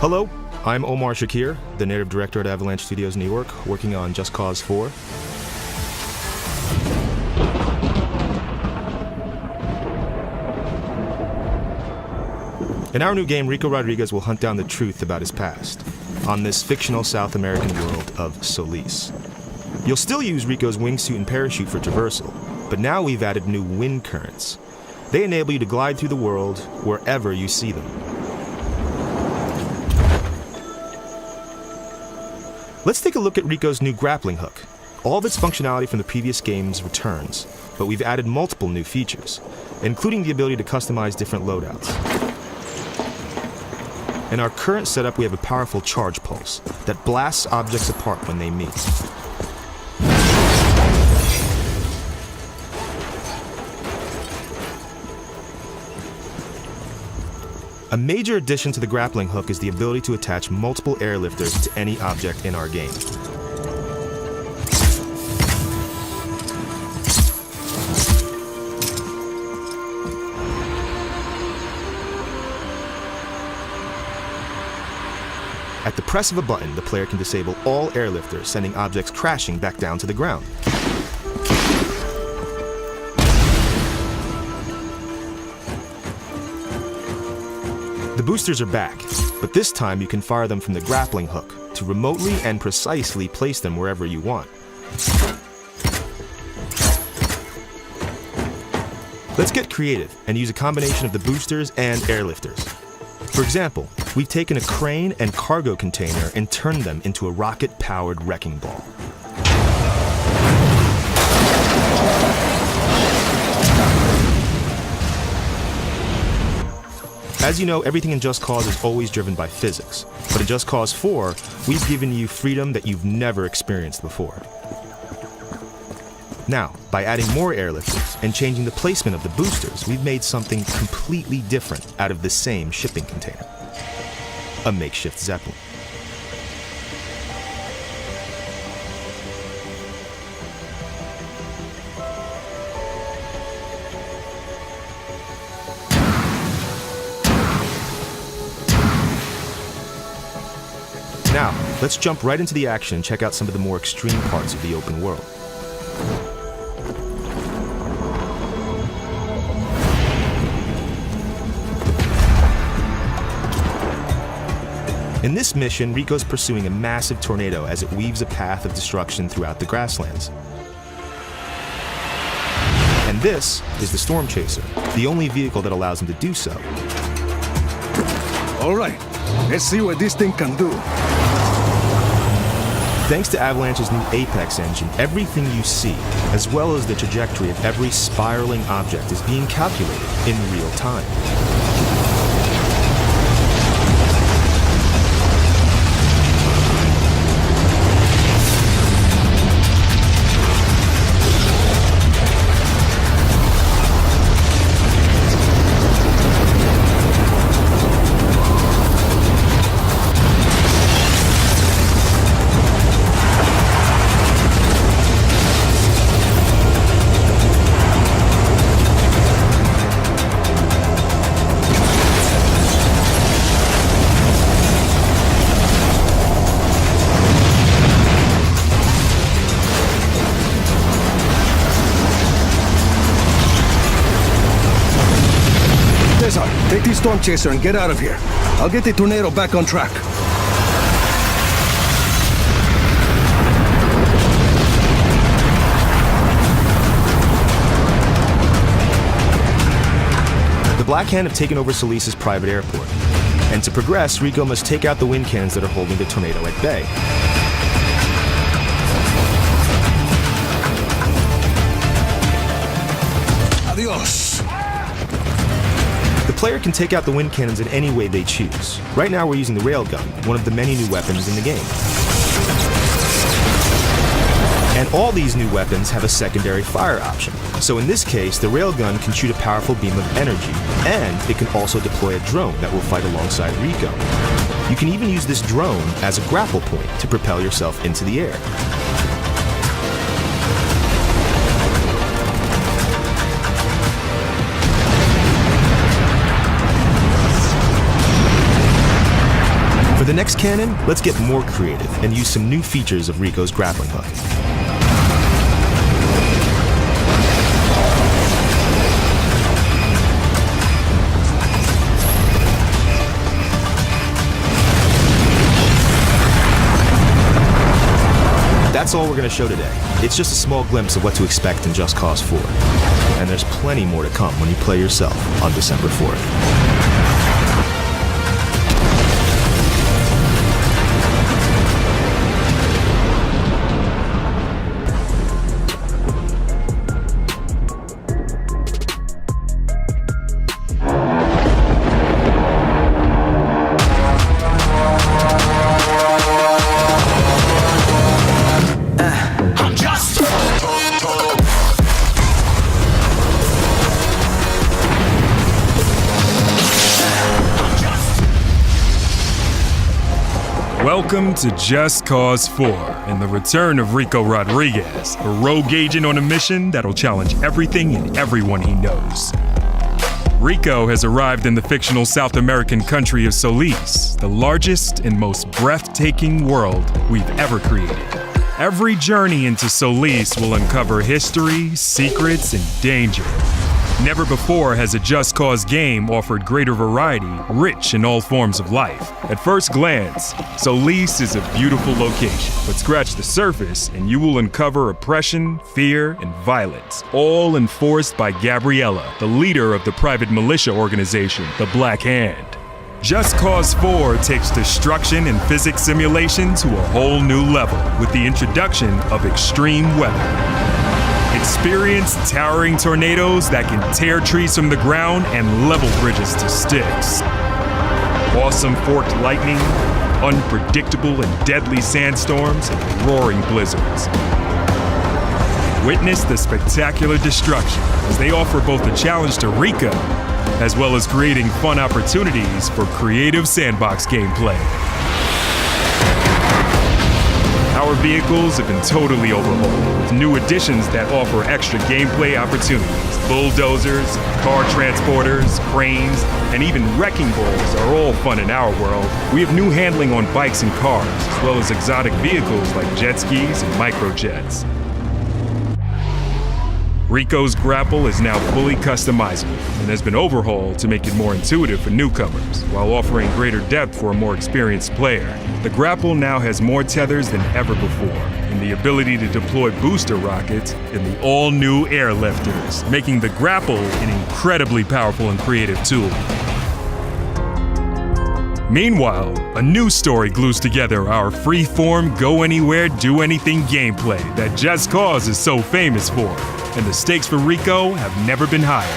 Hello, I'm Omar Shakir, the native director at Avalanche Studios New York, working on Just Cause 4. In our new game, Rico Rodriguez will hunt down the truth about his past on this fictional South American world of Solis. You'll still use Rico's wingsuit and parachute for traversal, but now we've added new wind currents. They enable you to glide through the world wherever you see them. Let's take a look at Rico's new grappling hook. All of its functionality from the previous games returns, but we've added multiple new features, including the ability to customize different loadouts. In our current setup, we have a powerful charge pulse that blasts objects apart when they meet. A major addition to the grappling hook is the ability to attach multiple airlifters to any object in our game. At the press of a button, the player can disable all airlifters, sending objects crashing back down to the ground. The boosters are back, but this time you can fire them from the grappling hook to remotely and precisely place them wherever you want. Let's get creative and use a combination of the boosters and airlifters. For example, we've taken a crane and cargo container and turned them into a rocket-powered wrecking ball. As you know, everything in Just Cause is always driven by physics, but in Just Cause 4, we've given you freedom that you've never experienced before. Now, by adding more airlifters and changing the placement of the boosters, we've made something completely different out of the same shipping container. A makeshift Zeppelin. Now, let's jump right into the action and check out some of the more extreme parts of the open world. In this mission, Rico's pursuing a massive tornado as it weaves a path of destruction throughout the grasslands. And this is the Storm Chaser, the only vehicle that allows him to do so. All right, let's see what this thing can do. Thanks to Avalanche's new Apex engine, everything you see, as well as the trajectory of every spiraling object, is being calculated in real time. Take the Storm Chaser and get out of here. I'll get the tornado back on track. The Black Hand have taken over Solis' private airport. And to progress, Rico must take out the wind cannons that are holding the tornado at bay. Adios. The player can take out the wind cannons in any way they choose. Right now we're using the railgun, one of the many new weapons in the game. And all these new weapons have a secondary fire option. So in this case, the railgun can shoot a powerful beam of energy, and it can also deploy a drone that will fight alongside Rico. You can even use this drone as a grapple point to propel yourself into the air. the next cannon, let's get more creative and use some new features of Rico's grappling hook. That's all we're going to show today. It's just a small glimpse of what to expect in Just Cause 4. And there's plenty more to come when you play yourself on December 4th. Welcome to Just Cause 4 and the return of Rico Rodriguez, a rogue agent on a mission that'll challenge everything and everyone he knows. Rico has arrived in the fictional South American country of Solis, the largest and most breathtaking world we've ever created. Every journey into Solis will uncover history, secrets, and danger. Never before has a Just Cause game offered greater variety, rich in all forms of life. At first glance, Solis is a beautiful location, but scratch the surface and you will uncover oppression, fear, and violence, all enforced by Gabriela, the leader of the private militia organization, the Black Hand. Just Cause 4 takes destruction and physics simulation to a whole new level with the introduction of extreme weather. Experience towering tornadoes that can tear trees from the ground and level bridges to sticks. Awesome forked lightning, unpredictable and deadly sandstorms, and roaring blizzards. Witness the spectacular destruction as they offer both a challenge to Rico, as well as creating fun opportunities for creative sandbox gameplay. Our vehicles have been totally overhauled, with new additions that offer extra gameplay opportunities. Bulldozers, car transporters, cranes, and even wrecking balls are all fun in our world. We have new handling on bikes and cars, as well as exotic vehicles like jet skis and microjets. Rico's grapple is now fully customizable and has been overhauled to make it more intuitive for newcomers, while offering greater depth for a more experienced player. The grapple now has more tethers than ever before, and the ability to deploy booster rockets in the all-new airlifters, making the grapple an incredibly powerful and creative tool. Meanwhile, a new story glues together our free-form, go-anywhere, do-anything gameplay that Just Cause is so famous for, and the stakes for Rico have never been higher.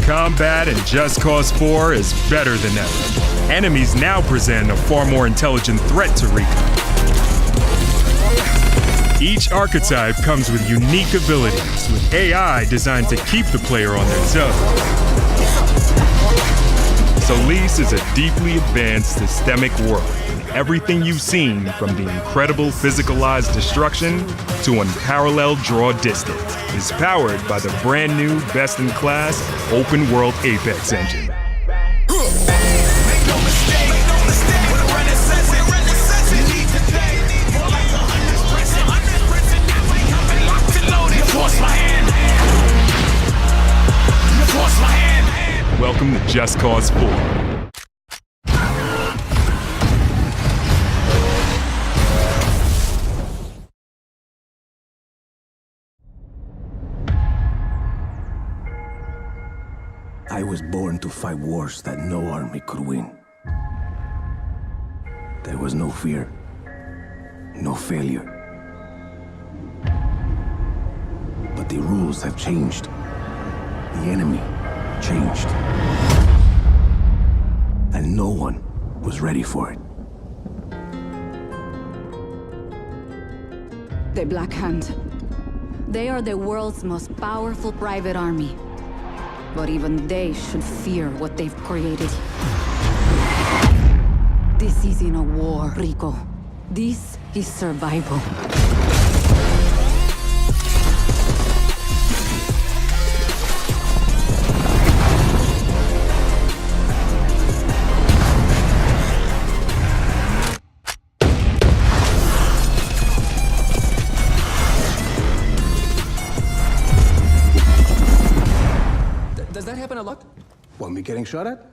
Combat in Just Cause 4 is better than ever. Enemies now present a far more intelligent threat to Rico. Each archetype comes with unique abilities, with AI designed to keep the player on their toes. Solis is a deeply advanced systemic world, and everything you've seen, from the incredible physicalized destruction to unparalleled draw distance, is powered by the brand new, best-in-class, open-world Apex engine. Welcome to Just Cause 4. I was born to fight wars that no army could win. There was no fear, no failure. But the rules have changed. The enemy changed. And no one was ready for it. The Black Hand. They are the world's most powerful private army. But even they should fear what they've created. This isn't a war, Rico. This is survival. Does that happen a lot? Want me getting shot at?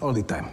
All the time.